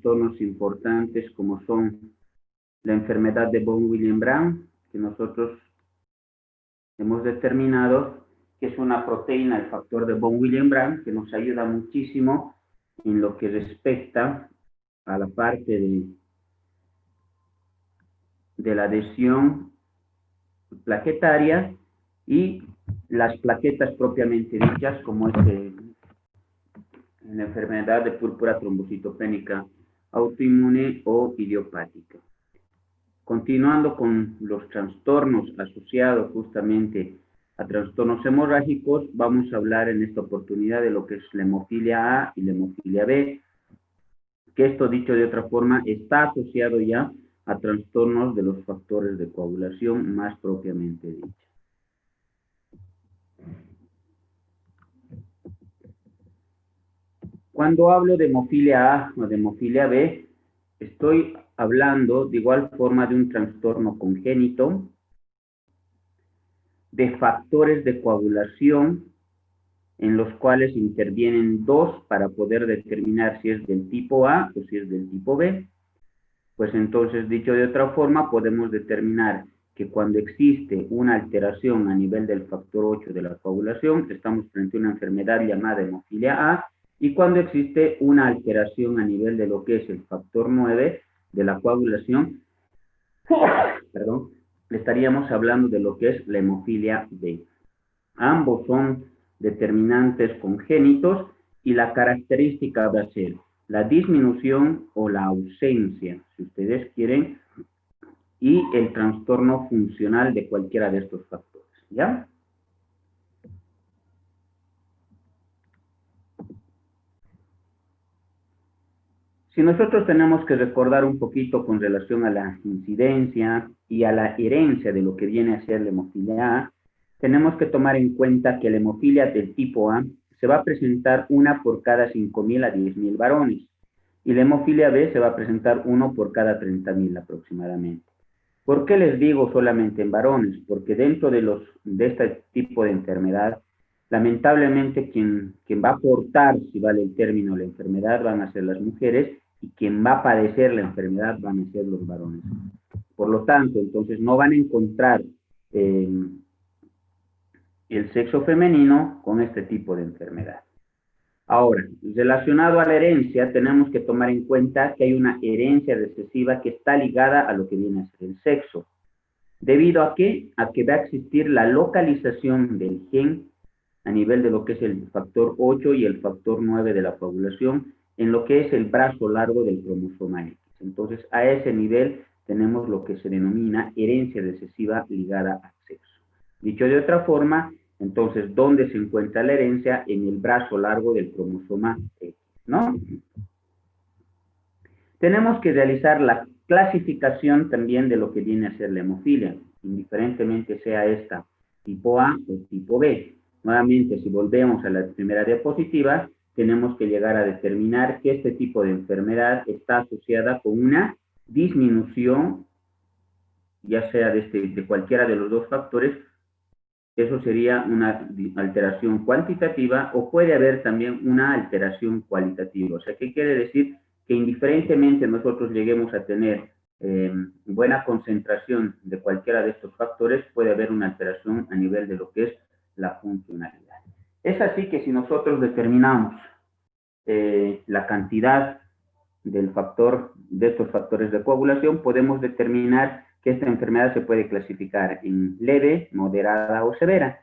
trastornos importantes como son la enfermedad de von Willebrand, que nosotros hemos determinado que es una proteína, el factor de von Willebrand, que nos ayuda muchísimo en lo que respecta a la parte de la adhesión plaquetaria y las plaquetas propiamente dichas, como es en la enfermedad de púrpura trombocitopénica autoinmune o idiopática. Continuando con los trastornos asociados justamente a trastornos hemorrágicos, vamos a hablar en esta oportunidad de lo que es la hemofilia A y la hemofilia B, que esto, dicho de otra forma, está asociado ya a trastornos de los factores de coagulación más propiamente dichos. Cuando hablo de hemofilia A o de hemofilia B, estoy hablando de igual forma de un trastorno congénito, de factores de coagulación en los cuales intervienen dos para poder determinar si es del tipo A o si es del tipo B. Pues entonces, dicho de otra forma, podemos determinar que cuando existe una alteración a nivel del factor 8 de la coagulación, estamos frente a una enfermedad llamada hemofilia A, y cuando existe una alteración a nivel de lo que es el factor 9 de la coagulación, perdón, estaríamos hablando de lo que es la hemofilia B. Ambos son determinantes congénitos y la característica va a ser la disminución o la ausencia, si ustedes quieren, y el trastorno funcional de cualquiera de estos factores, ¿ya? Si nosotros tenemos que recordar un poquito con relación a la incidencia y a la herencia de lo que viene a ser la hemofilia A, tenemos que tomar en cuenta que la hemofilia del tipo A se va a presentar una por cada 5.000 a 10.000 varones, y la hemofilia B se va a presentar uno por cada 30.000 aproximadamente. ¿Por qué les digo solamente en varones? Porque dentro de este tipo de enfermedad, lamentablemente quien va a portar, si vale el término, la enfermedad van a ser las mujeres, y quien va a padecer la enfermedad van a ser los varones. Por lo tanto, entonces no van a encontrar el sexo femenino con este tipo de enfermedad. Ahora, relacionado a la herencia, tenemos que tomar en cuenta que hay una herencia recesiva que está ligada a lo que viene a ser el sexo. ¿Debido a qué? A que va a existir la localización del gen a nivel de lo que es el factor 8 y el factor 9 de la coagulación en lo que es el brazo largo del cromosoma X. Entonces, a ese nivel tenemos lo que se denomina herencia recesiva ligada al sexo. Dicho de otra forma, entonces, ¿dónde se encuentra la herencia? En el brazo largo del cromosoma X, ¿no? Tenemos que realizar la clasificación también de lo que viene a ser la hemofilia, indiferentemente sea esta tipo A o tipo B. Nuevamente, si volvemos a la primera diapositiva, tenemos que llegar a determinar que este tipo de enfermedad está asociada con una disminución, ya sea de cualquiera de los dos factores. Eso sería una alteración cuantitativa, o puede haber también una alteración cualitativa. O sea, ¿qué quiere decir? Que indiferentemente nosotros lleguemos a tener buena concentración de cualquiera de estos factores, puede haber una alteración a nivel de lo que es la funcionalidad. Es así que si nosotros determinamos la cantidad del factor, de estos factores de coagulación, podemos determinar que esta enfermedad se puede clasificar en leve, moderada o severa.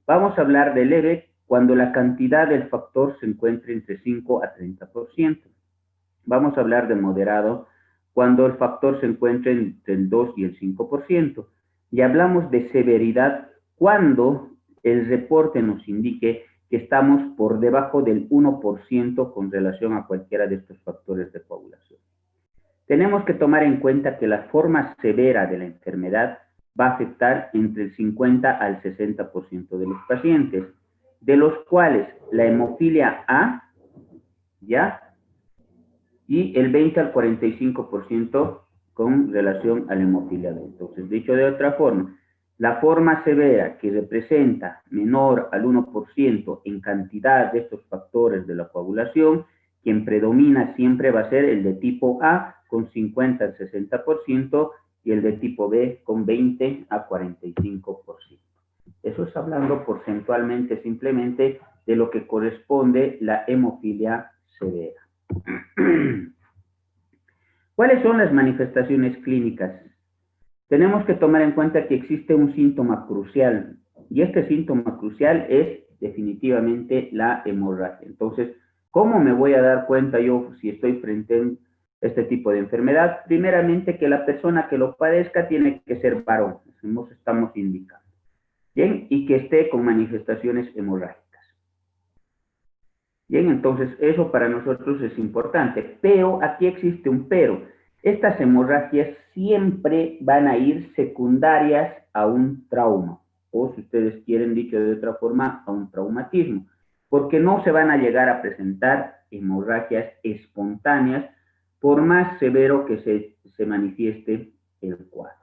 Vamos a hablar de leve cuando la cantidad del factor se encuentre entre 5 a 30%. Vamos a hablar de moderado cuando el factor se encuentre entre el 2 y el 5%. Y hablamos de severidad cuando el reporte nos indique que estamos por debajo del 1% con relación a cualquiera de estos factores de coagulación. Tenemos que tomar en cuenta que la forma severa de la enfermedad va a afectar entre el 50 al 60% de los pacientes, de los cuales la hemofilia A, ¿ya? Y el 20 al 45% con relación a la hemofilia B. Entonces, dicho de otra forma, la forma severa que representa menor al 1% en cantidad de estos factores de la coagulación, quien predomina siempre va a ser el de tipo A con 50 al 60% y el de tipo B con 20 a 45%. Eso es hablando porcentualmente simplemente de lo que corresponde la hemofilia severa. ¿Cuáles son las manifestaciones clínicas? Tenemos que tomar en cuenta que existe un síntoma crucial y este síntoma crucial es definitivamente la hemorragia. Entonces, ¿cómo me voy a dar cuenta yo si estoy frente a este tipo de enfermedad? Primeramente, que la persona que lo padezca tiene que ser varón, como estamos indicando. Bien, y que esté con manifestaciones hemorrágicas. Bien, entonces eso para nosotros es importante, pero aquí existe un pero. Estas hemorragias siempre van a ir secundarias a un trauma, o si ustedes quieren dicho de otra forma, a un traumatismo, porque no se van a llegar a presentar hemorragias espontáneas por más severo que se manifieste el cuadro.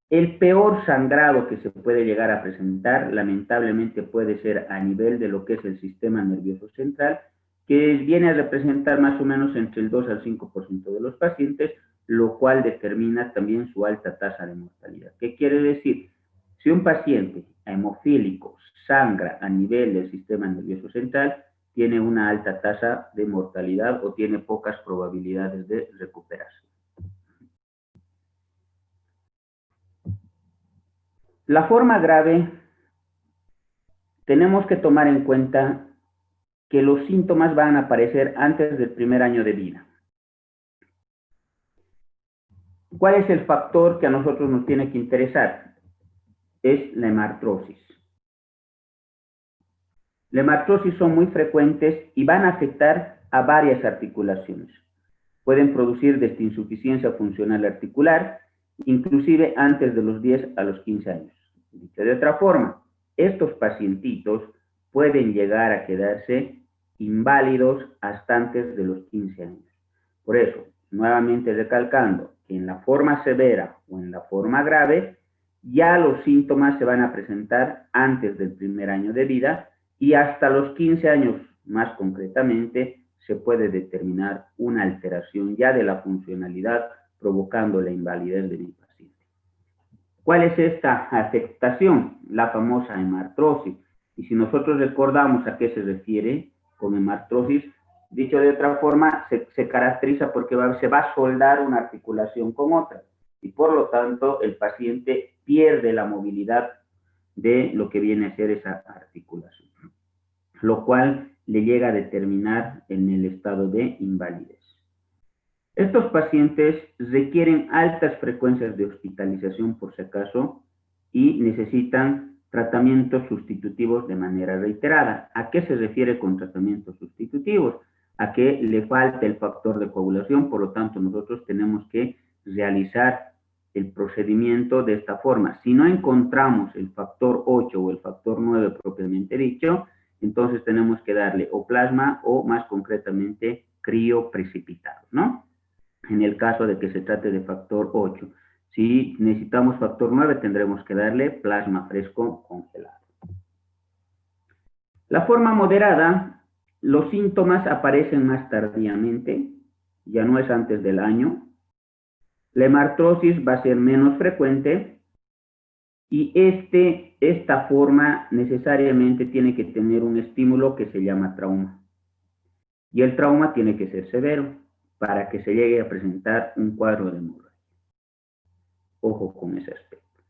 El peor sangrado que se puede llegar a presentar, lamentablemente, puede ser a nivel de lo que es el sistema nervioso central, que viene a representar más o menos entre el 2 al 5% de los pacientes, lo cual determina también su alta tasa de mortalidad. ¿Qué quiere decir? Si un paciente hemofílico sangra a nivel del sistema nervioso central, tiene una alta tasa de mortalidad o tiene pocas probabilidades de recuperación. La forma grave, tenemos que tomar en cuenta que los síntomas van a aparecer antes del primer año de vida. ¿Cuál es el factor que a nosotros nos tiene que interesar? Es la hemartrosis. La hemartrosis son muy frecuentes y van a afectar a varias articulaciones. Pueden producir desde insuficiencia funcional articular, inclusive antes de los 10 a los 15 años. Dicho de otra forma, estos pacientitos pueden llegar a quedarse inválidos hasta antes de los 15 años. Por eso, nuevamente recalcando que en la forma severa o en la forma grave, ya los síntomas se van a presentar antes del primer año de vida y hasta los 15 años, más concretamente, se puede determinar una alteración ya de la funcionalidad provocando la invalidez de mi paciente. ¿Cuál es esta afectación? La famosa hemartrosis. Y si nosotros recordamos a qué se refiere con hemartrosis, dicho de otra forma, se caracteriza porque se va a soldar una articulación con otra y por lo tanto el paciente pierde la movilidad de lo que viene a ser esa articulación, lo cual le llega a determinar en el estado de invalidez. Estos pacientes requieren altas frecuencias de hospitalización por si acaso y necesitan tratamientos sustitutivos de manera reiterada. ¿A qué se refiere con tratamientos sustitutivos? A que le falta el factor de coagulación, por lo tanto nosotros tenemos que realizar el procedimiento de esta forma. Si no encontramos el factor 8 o el factor 9 propiamente dicho, entonces tenemos que darle o plasma o más concretamente crioprecipitado, ¿no? En el caso de que se trate de factor 8. Si necesitamos factor 9, tendremos que darle plasma fresco congelado. La forma moderada, los síntomas aparecen más tardíamente, ya no es antes del año. La hemartrosis va a ser menos frecuente y esta forma necesariamente tiene que tener un estímulo que se llama trauma. Y el trauma tiene que ser severo para que se llegue a presentar un cuadro de hemorragia. Ojo con ese aspecto.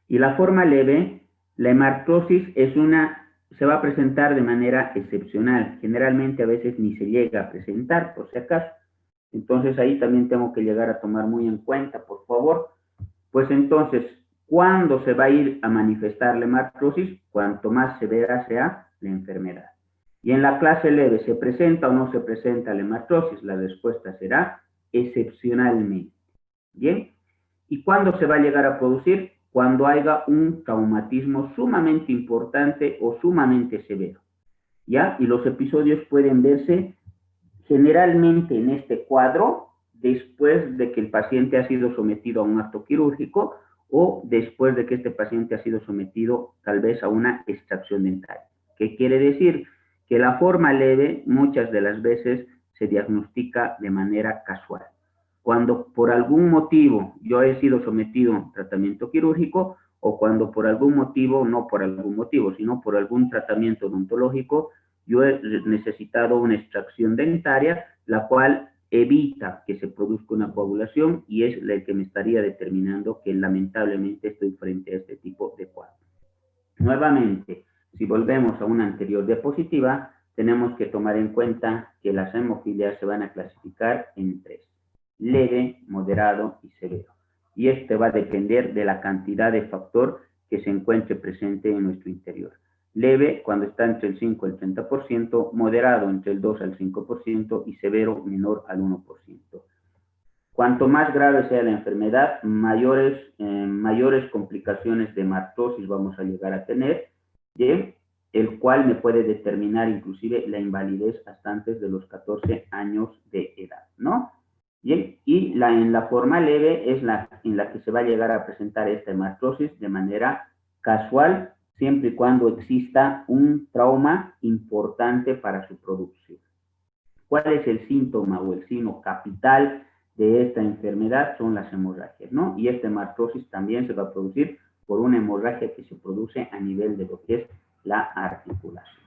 Y la forma leve, la hemartrosis se va a presentar de manera excepcional. Generalmente a veces ni se llega a presentar, por si acaso. Entonces ahí también tengo que llegar a tomar muy en cuenta, por favor. Pues entonces, ¿cuándo se va a ir a manifestar la hemartrosis? Cuanto más severa sea la enfermedad. Y en la clase leve, ¿se presenta o no se presenta la hemartrosis? La respuesta será excepcionalmente. ¿Bien? ¿Y cuándo se va a llegar a producir? Cuando haya un traumatismo sumamente importante o sumamente severo. ¿Ya? Y los episodios pueden verse generalmente en este cuadro después de que el paciente ha sido sometido a un acto quirúrgico o después de que este paciente ha sido sometido tal vez a una extracción dental. ¿Qué quiere decir? que la forma leve muchas de las veces se diagnostica de manera casual. Cuando por algún motivo yo he sido sometido a un tratamiento quirúrgico o cuando por algún motivo, no por algún motivo, sino por algún tratamiento odontológico, yo he necesitado una extracción dentaria, la cual evita que se produzca una coagulación y es la que me estaría determinando que lamentablemente estoy frente a este tipo de cuadro. Nuevamente, si volvemos a una anterior diapositiva, tenemos que tomar en cuenta que las hemofilias se van a clasificar en tres: leve, moderado y severo. Y este va a depender de la cantidad de factor que se encuentre presente en nuestro interior. Leve cuando está entre el 5 y el 30%, moderado entre el 2 al 5% y severo menor al 1%. Cuanto más grave sea la enfermedad, mayores complicaciones de hemartrosis vamos a llegar a tener, ¿sí? El cual me puede determinar inclusive la invalidez hasta antes de los 14 años de edad, ¿no? Bien, y en la forma leve es en la que se va a llegar a presentar esta hemartrosis de manera casual, siempre y cuando exista un trauma importante para su producción. ¿Cuál es el síntoma o el signo capital de esta enfermedad? Son las hemorragias, ¿no? Y esta hemartrosis también se va a producir por una hemorragia que se produce a nivel de lo que es la articulación.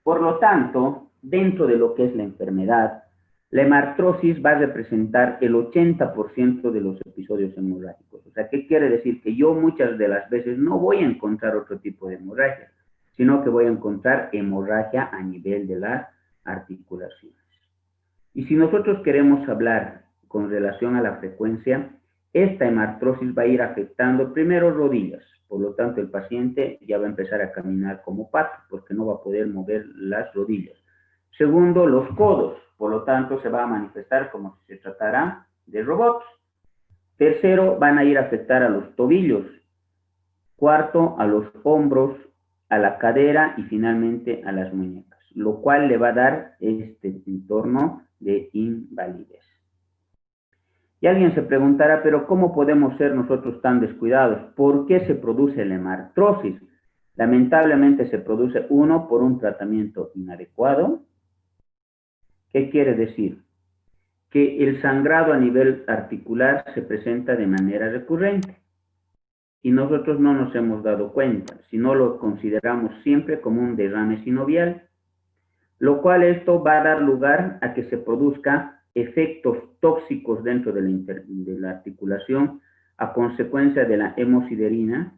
Por lo tanto, dentro de lo que es la enfermedad, la hemartrosis va a representar el 80% de los episodios hemorrágicos. O sea, ¿qué quiere decir? Que yo muchas de las veces no voy a encontrar otro tipo de hemorragia, sino que voy a encontrar hemorragia a nivel de las articulaciones. Y si nosotros queremos hablar con relación a la frecuencia, esta hemartrosis va a ir afectando primero rodillas. Por lo tanto, el paciente ya va a empezar a caminar como pato, porque no va a poder mover las rodillas. Segundo, los codos. Por lo tanto, se va a manifestar como si se tratara de robots. Tercero, van a ir a afectar a los tobillos. Cuarto, a los hombros, a la cadera y finalmente a las muñecas, lo cual le va a dar este entorno de invalidez. Y alguien se preguntará, pero ¿cómo podemos ser nosotros tan descuidados? ¿Por qué se produce la hemartrosis? Lamentablemente se produce, uno, por un tratamiento inadecuado. ¿Qué quiere decir? Que el sangrado a nivel articular se presenta de manera recurrente y nosotros no nos hemos dado cuenta, sino lo consideramos siempre como un derrame sinovial, lo cual esto va a dar lugar a que se produzca efectos tóxicos dentro de la articulación a consecuencia de la hemosiderina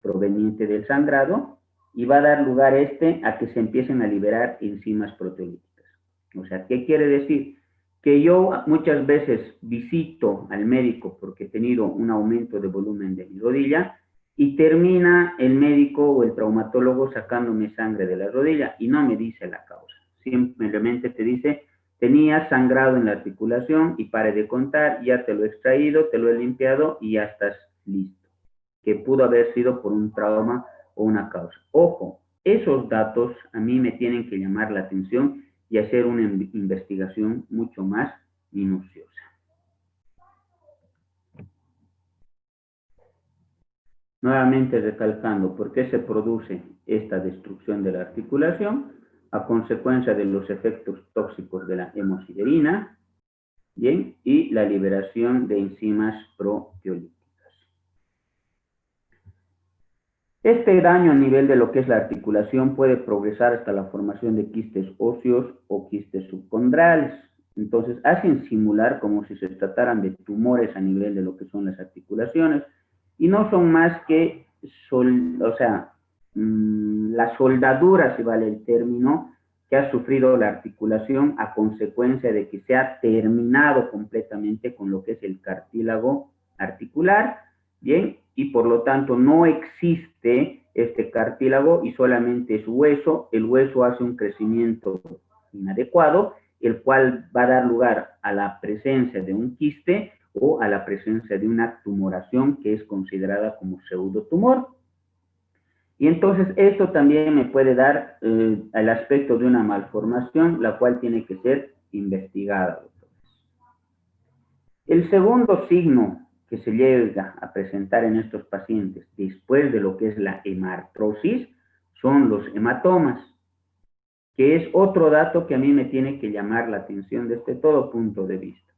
proveniente del sangrado y va a dar lugar a que se empiecen a liberar enzimas proteolíticas. O sea, ¿qué quiere decir? Que yo muchas veces visito al médico porque he tenido un aumento de volumen de mi rodilla y termina el médico o el traumatólogo sacándome sangre de la rodilla y no me dice la causa. Simplemente te dice, tenías sangrado en la articulación y pare de contar, ya te lo he extraído, te lo he limpiado y ya estás listo. Que pudo haber sido por un trauma o una causa. Ojo, esos datos a mí me tienen que llamar la atención y hacer una investigación mucho más minuciosa. Nuevamente recalcando por qué se produce esta destrucción de la articulación a consecuencia de los efectos tóxicos de la hemosiderina, ¿bien? Y la liberación de enzimas proteolíticas. Este daño a nivel de lo que es la articulación puede progresar hasta la formación de quistes óseos o quistes subcondrales. Entonces, hacen simular como si se trataran de tumores a nivel de lo que son las articulaciones y no son más que, la soldadura, si vale el término, que ha sufrido la articulación a consecuencia de que se ha terminado completamente con lo que es el cartílago articular, ¿bien? Y por lo tanto no existe este cartílago y solamente es hueso. El hueso hace un crecimiento inadecuado, el cual va a dar lugar a la presencia de un quiste o a la presencia de una tumoración que es considerada como pseudotumor. Y entonces esto también me puede dar el aspecto de una malformación, la cual tiene que ser investigada. El segundo signo que se llega a presentar en estos pacientes después de lo que es la hemartrosis son los hematomas, que es otro dato que a mí me tiene que llamar la atención desde todo punto de vista.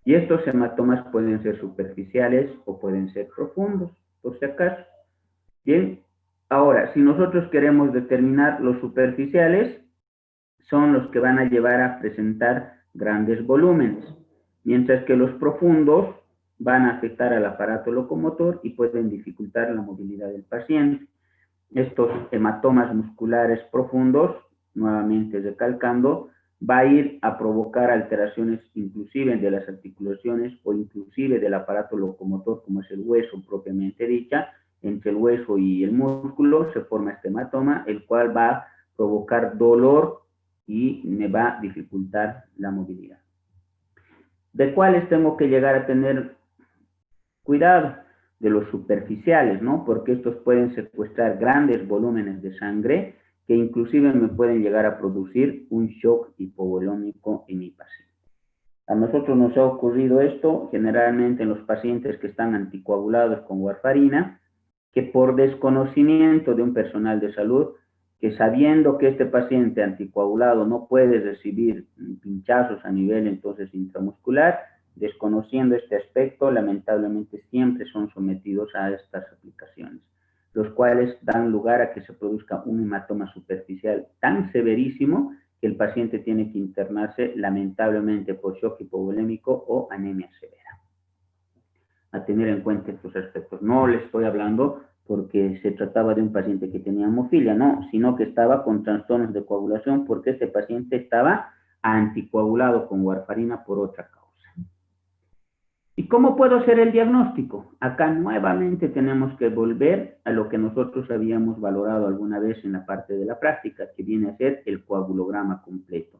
Y estos hematomas pueden ser superficiales o pueden ser profundos, por si acaso. Bien, ahora, si nosotros queremos determinar los superficiales, son los que van a llevar a presentar grandes volúmenes, mientras que los profundos van a afectar al aparato locomotor y pueden dificultar la movilidad del paciente. Estos hematomas musculares profundos, nuevamente recalcando, va a ir a provocar alteraciones inclusive de las articulaciones o inclusive del aparato locomotor, como es el hueso propiamente dicha. Entre el hueso y el músculo se forma este hematoma, el cual va a provocar dolor y me va a dificultar la movilidad. ¿De cuáles tengo que llegar a tener cuidado? De los superficiales, ¿no? Porque estos pueden secuestrar grandes volúmenes de sangre que inclusive me pueden llegar a producir un shock hipovolómico en mi paciente. A nosotros nos ha ocurrido esto generalmente en los pacientes que están anticoagulados con warfarina, que por desconocimiento de un personal de salud, que sabiendo que este paciente anticoagulado no puede recibir pinchazos a nivel entonces intramuscular, desconociendo este aspecto, lamentablemente siempre son sometidos a estas aplicaciones, los cuales dan lugar a que se produzca un hematoma superficial tan severísimo que el paciente tiene que internarse lamentablemente por shock hipovolémico o anemia severa. A tener en cuenta estos aspectos. No le estoy hablando porque se trataba de un paciente que tenía hemofilia, no, sino que estaba con trastornos de coagulación porque este paciente estaba anticoagulado con warfarina por otra causa. ¿Y cómo puedo hacer el diagnóstico? Acá nuevamente tenemos que volver a lo que nosotros habíamos valorado alguna vez en la parte de la práctica, que viene a ser el coagulograma completo.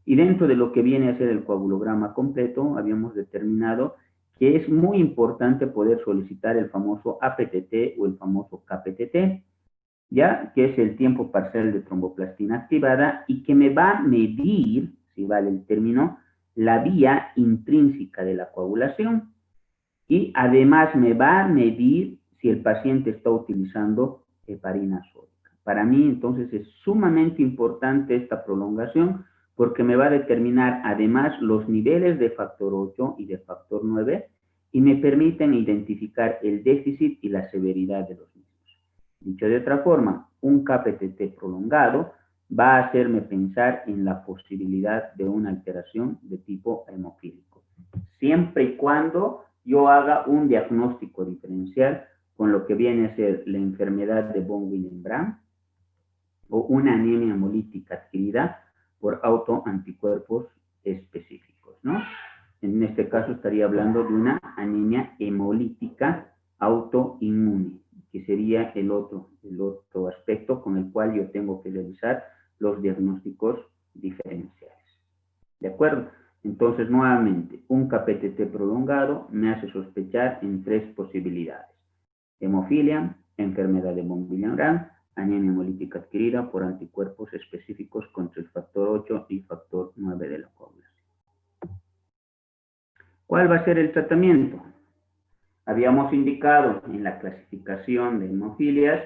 Y dentro de lo que viene a ser el coagulograma completo, habíamos determinado que es muy importante poder solicitar el famoso APTT o el famoso KPTT, ya que es el tiempo parcial de tromboplastina activada y que me va a medir, si vale el término, la vía intrínseca de la coagulación y además me va a medir si el paciente está utilizando heparina sódica. Para mí entonces es sumamente importante esta prolongación porque me va a determinar además los niveles de factor 8 y de factor 9 y me permiten identificar el déficit y la severidad de los mismos. Dicho de otra forma, un KPTT prolongado va a hacerme pensar en la posibilidad de una alteración de tipo hemofílico, siempre y cuando yo haga un diagnóstico diferencial con lo que viene a ser la enfermedad de von Willebrand o una anemia hemolítica adquirida por autoanticuerpos específicos, ¿no? En este caso estaría hablando de una anemia hemolítica autoinmune, que sería el otro aspecto con el cual yo tengo que realizar los diagnósticos diferenciales. ¿De acuerdo? Entonces, nuevamente, un KPTT prolongado me hace sospechar en tres posibilidades. Hemofilia, enfermedad de von Willebrand, anemia hemolítica adquirida por anticuerpos específicos contra el factor 8 y factor 9 de la coagulación. ¿Cuál va a ser el tratamiento? Habíamos indicado en la clasificación de hemofilias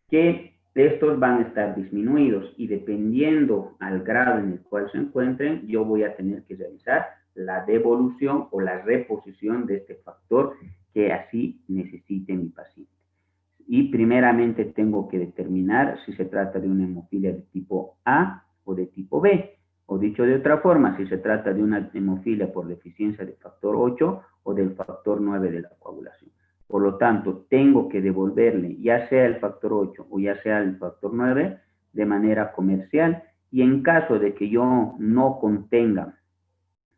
que estos van a estar disminuidos y dependiendo al grado en el cual se encuentren, yo voy a tener que realizar la devolución o la reposición de este factor que así necesite mi paciente. Y primeramente tengo que determinar si se trata de una hemofilia de tipo A o de tipo B. O dicho de otra forma, si se trata de una hemofilia por deficiencia de factor 8 o del factor 9 de la coagulación. Por lo tanto, tengo que devolverle ya sea el factor 8 o ya sea el factor 9 de manera comercial. Y en caso de que yo no contenga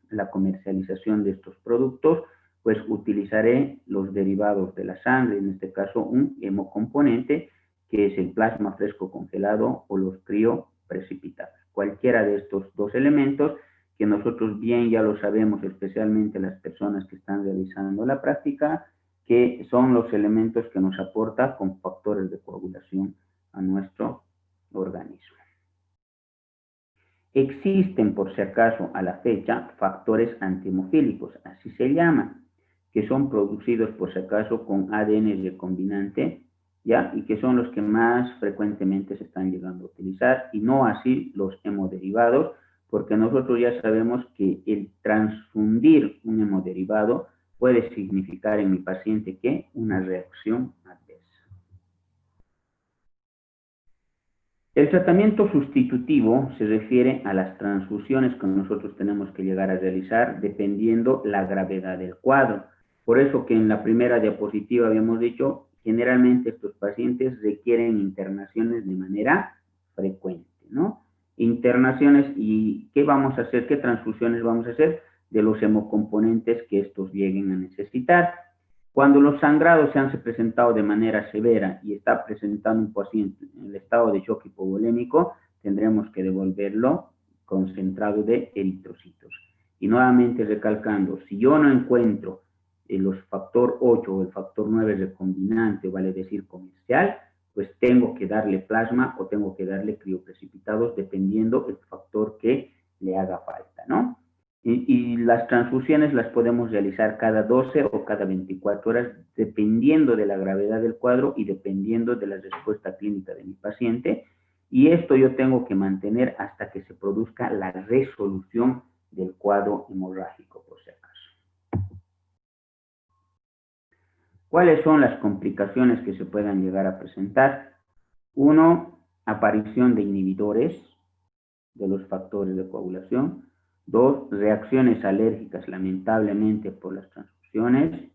la comercialización de estos productos, pues utilizaré los derivados de la sangre, en este caso un hemocomponente, que es el plasma fresco congelado o los crioprecipitados. Cualquiera de estos dos elementos que nosotros bien ya lo sabemos, especialmente las personas que están realizando la práctica, que son los elementos que nos aportan con factores de coagulación a nuestro organismo. Existen, por si acaso, a la fecha, factores antihemofílicos, así se llaman, que son producidos, por si acaso, con ADN recombinante, ¿ya? Y que son los que más frecuentemente se están llegando a utilizar, y no así los hemoderivados, porque nosotros ya sabemos que el transfundir un hemoderivado puede significar en mi paciente que una reacción adversa. El tratamiento sustitutivo se refiere a las transfusiones que nosotros tenemos que llegar a realizar dependiendo la gravedad del cuadro. Por eso que en la primera diapositiva habíamos dicho, generalmente estos pacientes requieren internaciones de manera frecuente, ¿no? Internaciones, ¿y qué vamos a hacer? ¿Qué transfusiones vamos a hacer? De los hemocomponentes que estos lleguen a necesitar. Cuando los sangrados se han presentado de manera severa y está presentando un paciente en el estado de shock hipovolémico, tendremos que devolverlo concentrado de eritrocitos. Y nuevamente recalcando, si yo no encuentro los factor 8 o el factor 9 recombinante, vale decir comercial, pues tengo que darle plasma o tengo que darle crioprecipitados dependiendo del factor que le haga falta, ¿no? Y las transfusiones las podemos realizar cada 12 o cada 24 horas, dependiendo de la gravedad del cuadro y dependiendo de la respuesta clínica de mi paciente. Y esto yo tengo que mantener hasta que se produzca la resolución del cuadro hemorrágico, por si acaso. ¿Cuáles son las complicaciones que se puedan llegar a presentar? Uno, aparición de inhibidores de los factores de coagulación. 2, reacciones alérgicas, lamentablemente, por las transfusiones.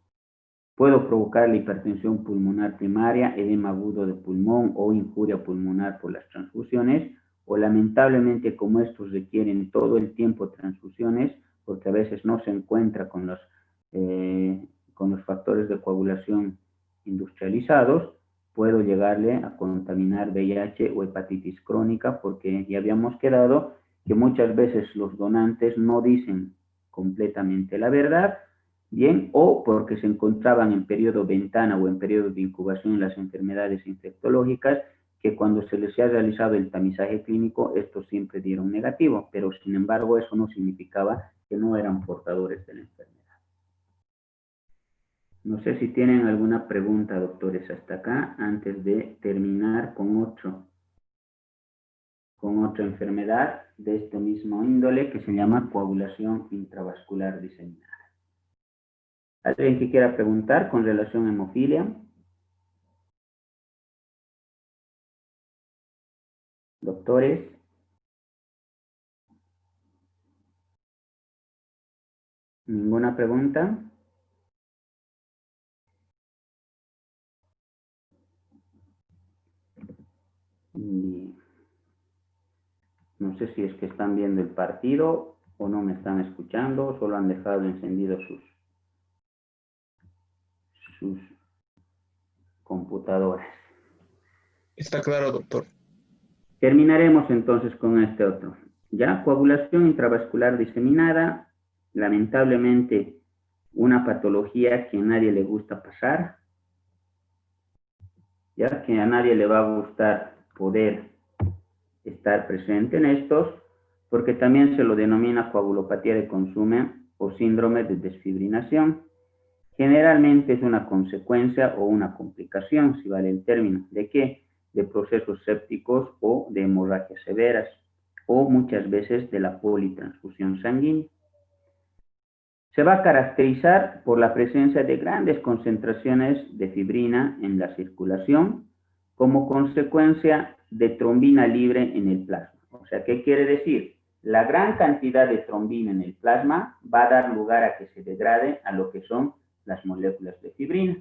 Puedo provocar la hipertensión pulmonar primaria, edema agudo de pulmón o injuria pulmonar por las transfusiones. O lamentablemente, como estos requieren todo el tiempo transfusiones, porque a veces no se encuentra con los factores de coagulación industrializados, puedo llegarle a contaminar VIH o hepatitis crónica, porque ya habíamos quedado que muchas veces los donantes no dicen completamente la verdad, bien, o porque se encontraban en periodo ventana o en periodo de incubación en las enfermedades infectológicas, que cuando se les ha realizado el tamizaje clínico, estos siempre dieron negativo, pero sin embargo eso no significaba que no eran portadores de la enfermedad. No sé si tienen alguna pregunta, doctores, hasta acá, antes de terminar con otra enfermedad de este mismo índole que se llama coagulación intravascular diseminada. ¿Alguien que quiera preguntar con relación a hemofilia? Doctores. ¿Ninguna pregunta? Bien. No sé si es que están viendo el partido o no me están escuchando, solo han dejado encendidos sus computadoras. Está claro, doctor. Terminaremos entonces con este otro. Ya, coagulación intravascular diseminada, lamentablemente una patología que a nadie le gusta pasar, ya que a nadie le va a gustar poder estar presente en estos, porque también se lo denomina coagulopatía de consumo o síndrome de desfibrinación. Generalmente es una consecuencia o una complicación, si vale el término, ¿de qué? De procesos sépticos o de hemorragias severas, o muchas veces de la politransfusión sanguínea. Se va a caracterizar por la presencia de grandes concentraciones de fibrina en la circulación como consecuencia de trombina libre en el plasma. O sea, ¿qué quiere decir? La gran cantidad de trombina en el plasma va a dar lugar a que se degrade a lo que son las moléculas de fibrina,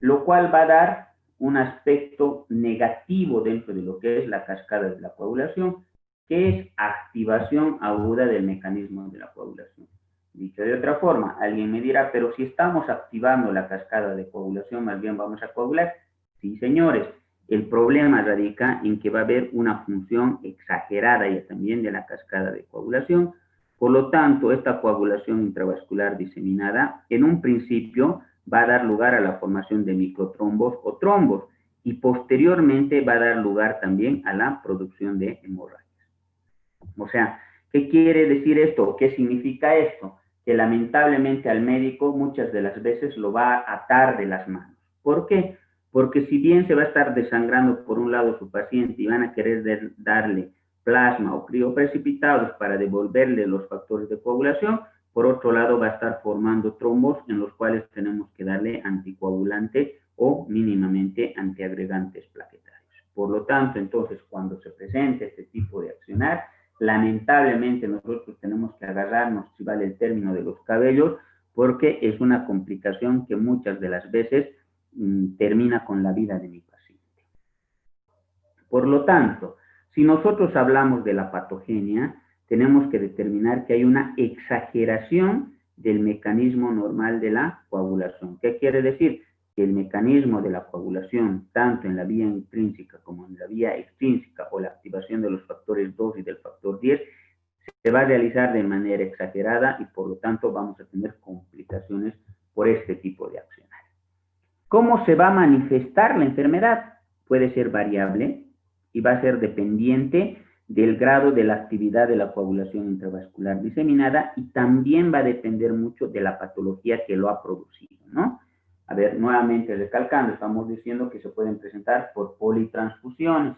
lo cual va a dar un aspecto negativo dentro de lo que es la cascada de la coagulación, que es activación aguda del mecanismo de la coagulación. Dicho de otra forma, alguien me dirá, pero si estamos activando la cascada de coagulación, más bien vamos a coagular. Sí, señores, el problema radica en que va a haber una función exagerada ya también de la cascada de coagulación. Por lo tanto, esta coagulación intravascular diseminada, en un principio, va a dar lugar a la formación de microtrombos o trombos, y posteriormente va a dar lugar también a la producción de hemorragias. O sea, ¿qué quiere decir esto? ¿Qué significa esto? Que lamentablemente al médico muchas de las veces lo va a atar de las manos. ¿Por qué? porque si bien se va a estar desangrando por un lado su paciente y van a querer darle plasma o crioprecipitados para devolverle los factores de coagulación, por otro lado va a estar formando trombos en los cuales tenemos que darle anticoagulante o mínimamente antiagregantes plaquetarios. Por lo tanto, entonces, cuando se presente este tipo de accionar, lamentablemente nosotros tenemos que agarrarnos, si vale el término, de los cabellos, porque es una complicación que muchas de las veces termina con la vida de mi paciente. Por lo tanto, si nosotros hablamos de la patogenia, tenemos que determinar que hay una exageración del mecanismo normal de la coagulación. ¿Qué quiere decir? Que el mecanismo de la coagulación, tanto en la vía intrínseca como en la vía extrínseca, o la activación de los factores 2 y del factor 10, se va a realizar de manera exagerada y por lo tanto vamos a tener complicaciones por este tipo de accionar. ¿Cómo se va a manifestar la enfermedad? Puede ser variable y va a ser dependiente del grado de la actividad de la coagulación intravascular diseminada y también va a depender mucho de la patología que lo ha producido, ¿no? A ver, nuevamente recalcando, estamos diciendo que se pueden presentar por politransfusiones,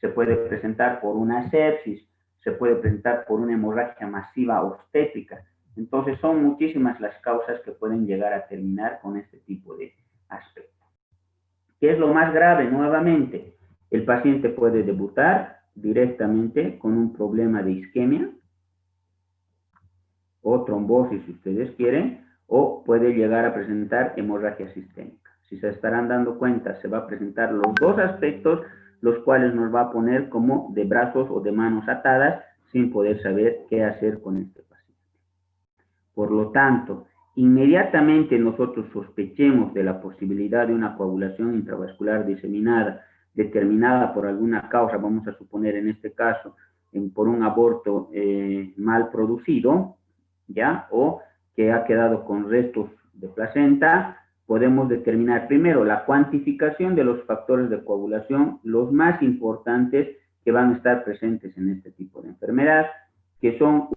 se puede presentar por una sepsis, se puede presentar por una hemorragia masiva obstétrica. Entonces, son muchísimas las causas que pueden llegar a terminar con este tipo de aspecto. ¿Qué es lo más grave? Nuevamente, el paciente puede debutar directamente con un problema de isquemia o trombosis, si ustedes quieren, o puede llegar a presentar hemorragia sistémica. Si se estarán dando cuenta, se va a presentar los dos aspectos, los cuales nos va a poner como de brazos o de manos atadas, sin poder saber qué hacer con este paciente. Por lo tanto, inmediatamente nosotros sospechemos de la posibilidad de una coagulación intravascular diseminada, determinada por alguna causa, vamos a suponer en este caso, por un aborto mal producido, ¿ya? O que ha quedado con restos de placenta, podemos determinar primero la cuantificación de los factores de coagulación, los más importantes que van a estar presentes en este tipo de enfermedad, que son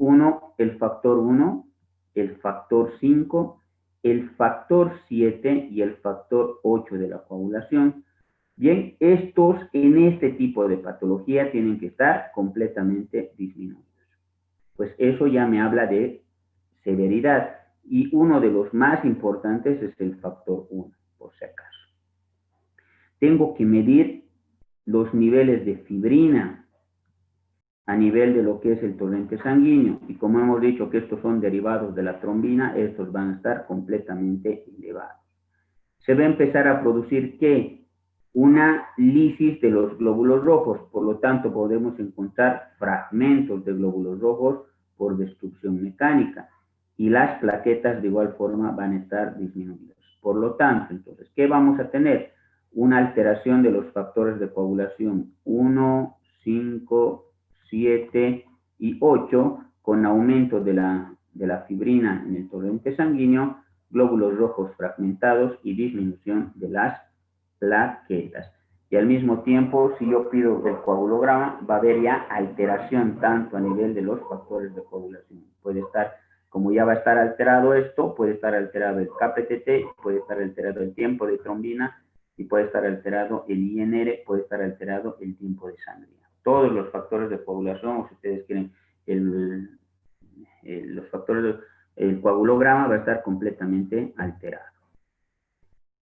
el factor 1, el factor 5, el factor 7 y el factor 8 de la coagulación. Bien, estos en este tipo de patología tienen que estar completamente disminuidos. Pues eso ya me habla de severidad y uno de los más importantes es el factor 1, por si acaso. Tengo que medir los niveles de fibrina a nivel de lo que es el torrente sanguíneo y como hemos dicho que estos son derivados de la trombina, estos van a estar completamente elevados. Se va a empezar a producir ¿qué? Una lisis de los glóbulos rojos, por lo tanto podemos encontrar fragmentos de glóbulos rojos por destrucción mecánica y las plaquetas de igual forma van a estar disminuidas. Por lo tanto, entonces, ¿qué vamos a tener? Una alteración de los factores de coagulación 1, 5, 7 y 8 con aumento de la fibrina en el torrente sanguíneo, glóbulos rojos fragmentados y disminución de las plaquetas. Y al mismo tiempo, si yo pido el coagulograma, va a haber ya alteración tanto a nivel de los factores de coagulación. Puede estar, como ya va a estar alterado esto, puede estar alterado el KPTT, puede estar alterado el tiempo de trombina y puede estar alterado el INR, puede estar alterado el tiempo de sangría. Todos los factores de coagulación, o si ustedes quieren, los factores el coagulograma va a estar completamente alterado.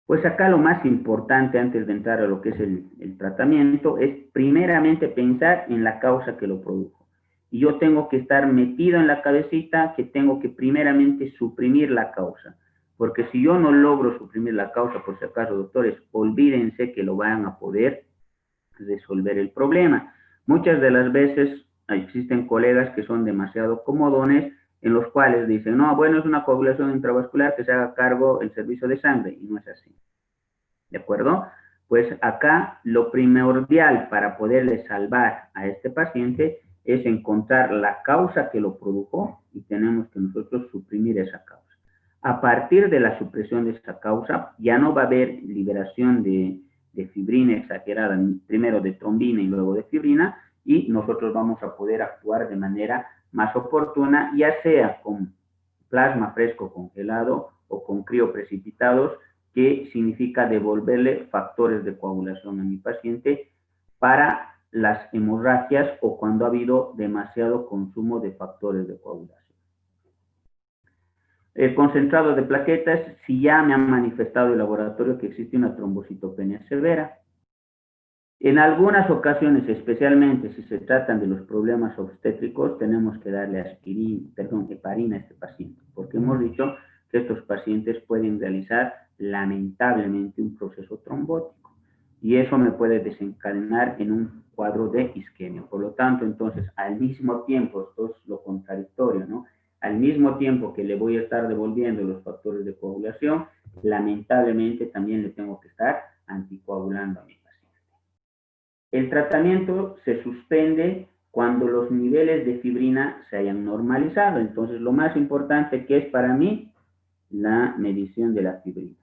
Pues acá lo más importante antes de entrar a lo que es el tratamiento es primeramente pensar en la causa que lo produjo. Y yo tengo que estar metido en la cabecita que tengo que primeramente suprimir la causa. Porque si yo no logro suprimir la causa, por si acaso, doctores, olvídense que lo van a poder resolver el problema. Muchas de las veces existen colegas que son demasiado comodones en los cuales dicen, no, bueno, es una coagulación intravascular que se haga cargo el servicio de sangre, y no es así. ¿De acuerdo? Pues acá lo primordial para poderle salvar a este paciente es encontrar la causa que lo produjo y tenemos que nosotros suprimir esa causa. A partir de la supresión de esa causa, ya no va a haber liberación de fibrina exagerada, primero de trombina y luego de fibrina, y nosotros vamos a poder actuar de manera más oportuna, ya sea con plasma fresco congelado o con crioprecipitados, que significa devolverle factores de coagulación a mi paciente para las hemorragias o cuando ha habido demasiado consumo de factores de coagulación. El concentrado de plaquetas, si ya me han manifestado el laboratorio que existe una trombocitopenia severa. En algunas ocasiones, especialmente si se tratan de los problemas obstétricos, tenemos que darle heparina a este paciente, porque hemos dicho que estos pacientes pueden realizar lamentablemente un proceso trombótico y eso me puede desencadenar en un cuadro de isquemia. Por lo tanto, entonces, al mismo tiempo, esto es lo contradictorio, ¿no? Al mismo tiempo que le voy a estar devolviendo los factores de coagulación, lamentablemente también le tengo que estar anticoagulando a mi paciente. El tratamiento se suspende cuando los niveles de fibrina se hayan normalizado. Entonces, lo más importante que es para mí, la medición de la fibrina.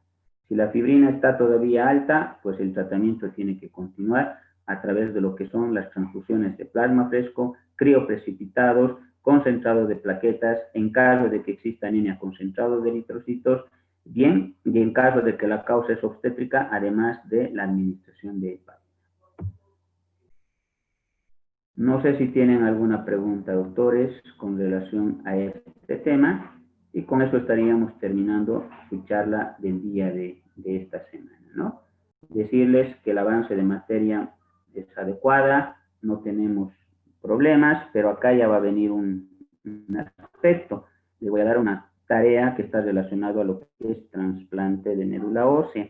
Si la fibrina está todavía alta, pues el tratamiento tiene que continuar a través de lo que son las transfusiones de plasma fresco, crioprecipitados, concentrado de plaquetas, en caso de que exista anemia, concentrado de eritrocitos, bien, y en caso de que la causa es obstétrica, además de la administración de heparina. No sé si tienen alguna pregunta, doctores, con relación a este tema, y con eso estaríamos terminando su charla del día de esta semana, ¿no? Decirles que el avance de materia es adecuada, no tenemos problemas, pero acá ya va a venir un aspecto. Le voy a dar una tarea que está relacionada a lo que es trasplante de médula ósea,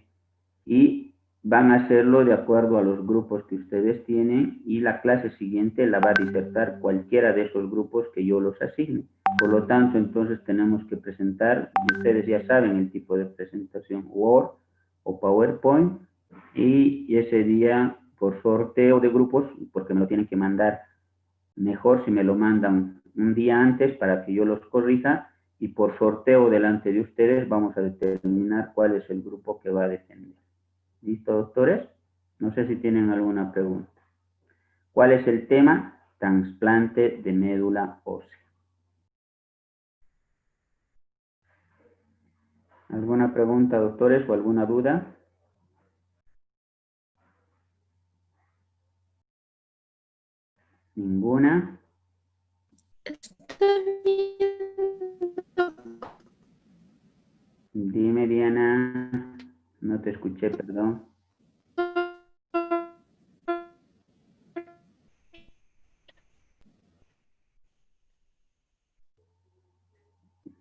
y van a hacerlo de acuerdo a los grupos que ustedes tienen y la clase siguiente la va a disertar cualquiera de esos grupos que yo los asigne. Por lo tanto, entonces tenemos que presentar, y ustedes ya saben el tipo de presentación, Word o PowerPoint, y ese día por sorteo de grupos, porque me lo tienen que mandar mejor si me lo mandan un día antes para que yo los corrija, y por sorteo delante de ustedes vamos a determinar cuál es el grupo que va a defender. ¿Listo, doctores? No sé si tienen alguna pregunta. ¿Cuál es el tema? Trasplante de médula ósea. ¿Alguna pregunta, doctores, o alguna duda? ¿Ninguna? Está bien. Dime, Diana. No te escuché, perdón.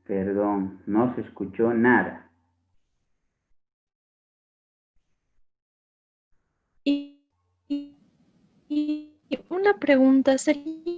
Perdón, no se escuchó nada. Y una pregunta sería